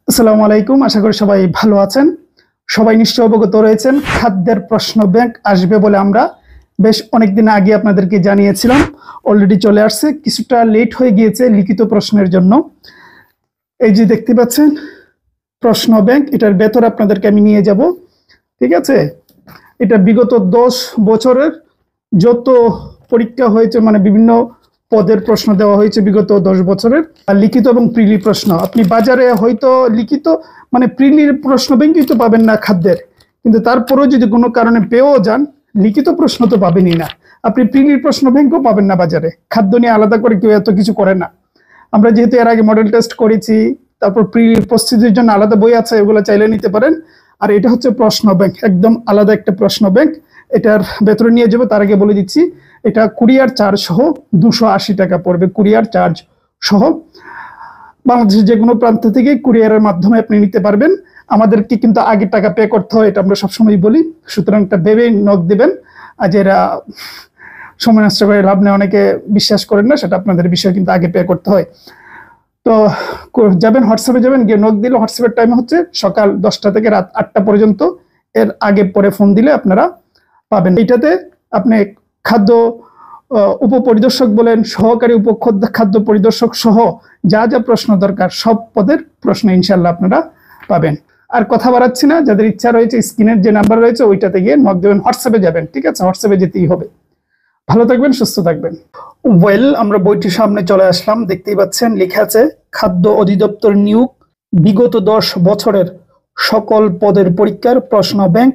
আসসালামু আলাইকুম, আশা করি সবাই ভালো আছেন। সবাই নিশ্চয় অবগত রয়েছেন খাদ্যের প্রশ্ন ব্যাংক আসবে বলে আমরা বেশ অনেকদিন আগে আপনাদেরকে জানিয়েছিলাম। অলরেডি চলে আসছে, কিছুটা লেট হয়ে গিয়েছে লিখিত প্রশ্নের জন্য। এই যে দেখতে পাচ্ছেন প্রশ্ন ব্যাংক, এটার ভেতর আপনাদেরকে আমি নিয়ে যাব। ঠিক আছে, এটা বিগত 10 বছরের যত পরীক্ষা হয়েছে, মানে বিভিন্ন পদের প্রশ্ন দেওয়া হয়েছে বিগত 10 বছরের, আর লিখিত এবং প্রিলি প্রশ্ন। আপনি বাজারে হয়তো লিখিত মানে প্রিলির প্রশ্ন ব্যাংকই তো পাবেন না খাদ্যের, কিন্তু তারপরেও যদি কোনো কারণে পেয়েও যান, লিখিত প্রশ্ন তো পাবেনই না। আপনি প্রিলির প্রশ্ন ব্যাংকও পাবেন না বাজারে। খাদ্য নিয়ে আলাদা করে কেউ এত কিছু করে না। আমরা যেহেতু এর আগে মডেল টেস্ট করেছি, তারপর প্রিলির প্রস্তুতির জন্য আলাদা বই আছে, এগুলো চাইলে নিতে পারেন। আর এটা হচ্ছে প্রশ্ন ব্যাংক, একদম আলাদা একটা প্রশ্ন ব্যাংক। এটার ভেতরে নিয়ে যাবো, তার আগে বলে দিচ্ছি এটা কুরিয়ার চার্জ সহ 280 টাকা পড়বে। কুরিয়ার চার্জ সহ বাংলাদেশের যে কোনো প্রান্ত থেকে কুরিয়ারের মাধ্যমে আপনি নিতে পারবেন। আমাদেরকে কিন্তু আগে টাকা পে করতে হয়, এটা আমরা সবসময় বলি। সুতরাং এটা ভেবে নক দেবেন। আজ এরা সময় নষ্ট করে লাভ নেই, অনেকে বিশ্বাস করেন না, সেটা আপনাদের বিষয়, কিন্তু আগে পে করতে হয়। তো যাবেন হোয়াটসঅ্যাপে, যাবেন, গিয়ে নক দিলে হোয়াটসঅ্যাপের টাইম হচ্ছে সকাল 10টা থেকে রাত 8টা পর্যন্ত। এর আগে পরে ফোন দিলে আপনারা পাবেন। এটাতে আপনি খাদ্য উপপরিদর্শক বলেন, সহকারী খাদ্য পরিদর্শক সহ যা যা প্রশ্ন দরকার সব পদের প্রশ্ন ইনশাল্লাহ আপনারা পাবেন। আর কথা বাড়াচ্ছি না, যাদের ইচ্ছা রয়েছে স্ক্রিনের যে নাম্বার রয়েছে ওইটাতে গিয়ে নক দেবেন, হোয়াটসঅ্যাপে যাবেন। ঠিক আছে, হোয়াটসঅ্যাপে যেতেই হবে। ভালো থাকবেন, সুস্থ থাকবেন। ওয়েল, আমরা বইটির সামনে চলে আসলাম। দেখতেই পাচ্ছেন লেখা আছে খাদ্য অধিদপ্তর নিয়োগ বিগত 10 বছরের সকল পদের পরীক্ষার প্রশ্ন ব্যাংক,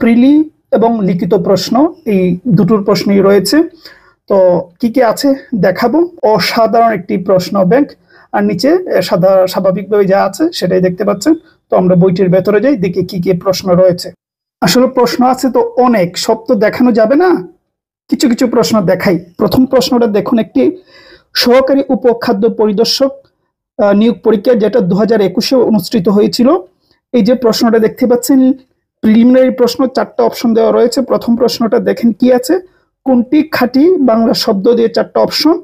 প্রিলি এবং লিখিত প্রশ্ন, এই দুটোর প্রশ্নই রয়েছে। তো কি কি আছে দেখাবো। অসাধারণ একটি প্রশ্ন ব্যাংক, আর নিচে স্বাভাবিকভাবে যা আছে সেটাই দেখতে পাচ্ছেন। তো আমরা বইটির ভেতরে যাই, দেখি কি কি প্রশ্ন রয়েছে। আসলে প্রশ্ন আছে তো অনেক, সব তো দেখানো যাবে না, কিছু কিছু প্রশ্ন দেখাই। প্রথম প্রশ্নটা দেখুন, একটি সহকারী উপখাদ্য পরিদর্শক নিয়োগ পরীক্ষা, যেটা 2021-এ অনুষ্ঠিত হয়েছিল। এই যে প্রশ্নটা দেখতে পাচ্ছেন, প্রিলিমিনারি প্রশ্ন, 4টা অপশন দেওয়া রয়েছে। প্রথম প্রশ্নটা দেখেন কি আছে, কোনটি খাঁটি বাংলা শব্দ দিয়ে 4টা অপশন।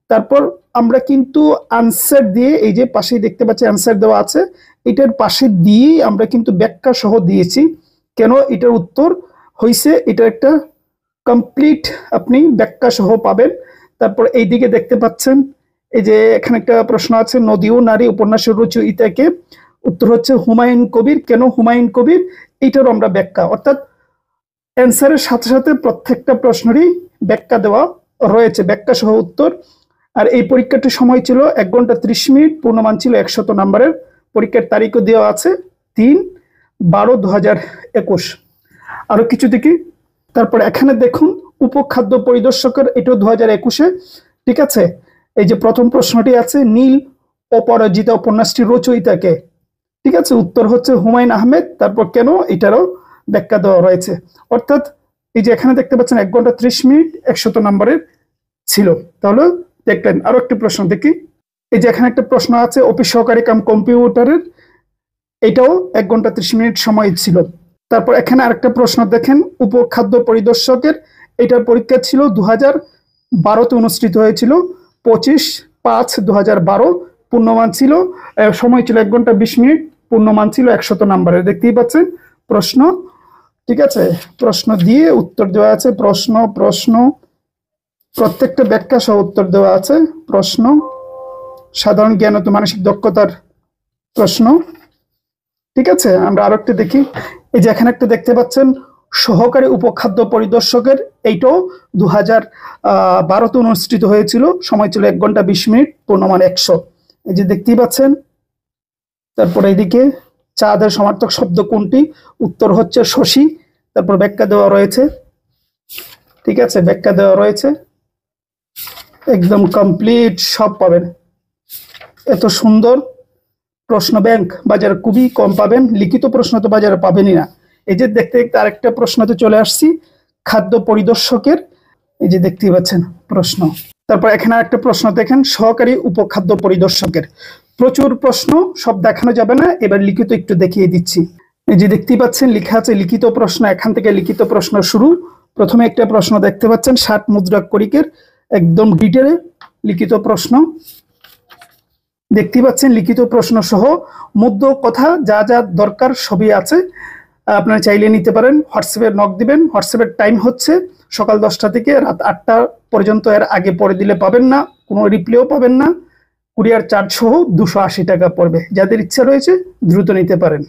তারপর আমরা কিন্তু আনসার দিয়ে, এই যে পাশেই দেখতে পাচ্ছি আনসার দেওয়া আছে, এটার পাশে দিয়েই আমরা কিন্তু ব্যাখ্যা সহ দিয়েছি। কেন এটার উত্তর হয়েছে, এটা একটা কমপ্লিট আপনি ব্যাখ্যা সহ পাবেন। তারপর এই দিকে দেখতে পাচ্ছেন, এই যে এখানে একটা প্রশ্ন আছে, নদী ও নারী উপন্যাসের রচয়িতাকে। উত্তর হচ্ছে হুমায়ুন কবির। কেন হুমায়ুন কবির, এইটারও আমরা ব্যাখ্যা, অর্থাৎ অ্যান্সারের সাথে সাথে প্রত্যেকটা প্রশ্নেরই ব্যাখ্যা দেওয়া রয়েছে, ব্যাখ্যা সহ উত্তর। আর এই পরীক্ষাটির সময় ছিল 1 ঘন্টা 30 মিনিট, পূর্ণমান ছিল 100 নাম্বারের। পরীক্ষার তারিখও দেওয়া আছে 3/12/2021। আরো কিছু দেখি। তারপর এখানে দেখুন উপখাদ্য পরিদর্শকের, এটাও 2021-এ। ঠিক আছে, এই যে প্রথম প্রশ্নটি আছে, নীল অপরাজিতা উপন্যাসটির রচয়িতাকে। ঠিক আছে, উত্তর হচ্ছে হুমায়ুন আহমেদ। তারপর কেন, এটারও ব্যাখ্যা দেওয়া রয়েছে। অর্থাৎ এই যে এখানে দেখতে পাচ্ছেন 1 ঘন্টা 30 মিনিট 100 নাম্বারের ছিল। তাহলে দেখলেন। আরো একটি প্রশ্ন দেখি। এই যে এখানে একটা প্রশ্ন আছে, অফিস সহকারী কাম কম্পিউটারের, এটাও 1 ঘন্টা 30 মিনিট সময় ছিল। তারপর এখানে আরেকটা প্রশ্ন দেখেন, উপখাদ্য পরিদর্শকের, এটার পরীক্ষা ছিল 2012-তে অনুষ্ঠিত হয়েছিল, 25/5/2012। পূর্ণমান ছিল, সময় ছিল 1 ঘন্টা 20 মিনিট, পূর্ণমান ছিল 100 নাম্বারের। দেখতেই পাচ্ছেন প্রশ্ন। ঠিক আছে, প্রশ্ন দিয়ে উত্তর দেওয়া আছে। প্রশ্ন প্রশ্ন প্রত্যেকটা ব্যাখ্যা সহ উত্তর দেওয়া আছে। প্রশ্ন সাধারণ জ্ঞান ও মানসিক দক্ষতার প্রশ্ন। ঠিক আছে, আমরা আরো একটা দেখি। এই যে এখানে একটা দেখতে পাচ্ছেন সহকারী উপখাদ্য পরিদর্শকের, এইটাও 2012-তে অনুষ্ঠিত হয়েছিল, সময় ছিল 1 ঘন্টা 20 মিনিট, পূর্ণমান 100। এই যে দেখতেই পাচ্ছেন। তারপর এইদিকে চাঁদের সমার্থক শব্দ কোনটি, উত্তর হচ্ছে শশী। তারপর ব্যাখ্যা দেওয়া রয়েছে। ঠিক আছে, ব্যাখ্যা দেওয়া রয়েছে, একদম কমপ্লিট সব পাবেন। এত সুন্দর প্রশ্ন ব্যাংক বাজারে খুবই কম পাবেন, লিখিত প্রশ্ন তো বাজারে পাবেনই না। এই যে দেখতে দেখতে আরেকটা প্রশ্নতে চলে আসছি, খাদ্য পরিদর্শকের। এই যে দেখতেই পাচ্ছেন প্রশ্ন। তারপর এখানে একটা প্রশ্ন দেখেন, সহকারী উপখাদ্য পরিদর্শকের। প্রচুর প্রশ্ন, সব দেখানো যাবে না, এবার লিখিত একটু দেখিয়ে দিচ্ছি। এই যে দেখতেই পাচ্ছেন লেখা আছে লিখিত প্রশ্ন, এখান থেকে লিখিত প্রশ্ন শুরু। প্রথমে একটা প্রশ্ন দেখতে পাচ্ছেন, 60 মুদ্রা করিকের, একদম ডিটেলে লিখিত প্রশ্ন। দেখতে পাচ্ছেন লিখিত প্রশ্ন সহ মুদ্র কথা যা যা দরকার সবই আছে। আপনারা চাইলে নিতে পারেন। হোয়াটসঅ্যাপে নক দিবেন। হোয়াটসঅ্যাপের টাইম হচ্ছে সকাল 10টা থেকে রাত 8টা পর্যন্ত। এর আগে পরে দিলে পাবেন না, কোনো রিপ্লাইও পাবেন না। কুরিয়ার চার্জ সহ 280 টাকা পড়বে। যাদের ইচ্ছা রয়েছে দ্রুত নিতে পারেন।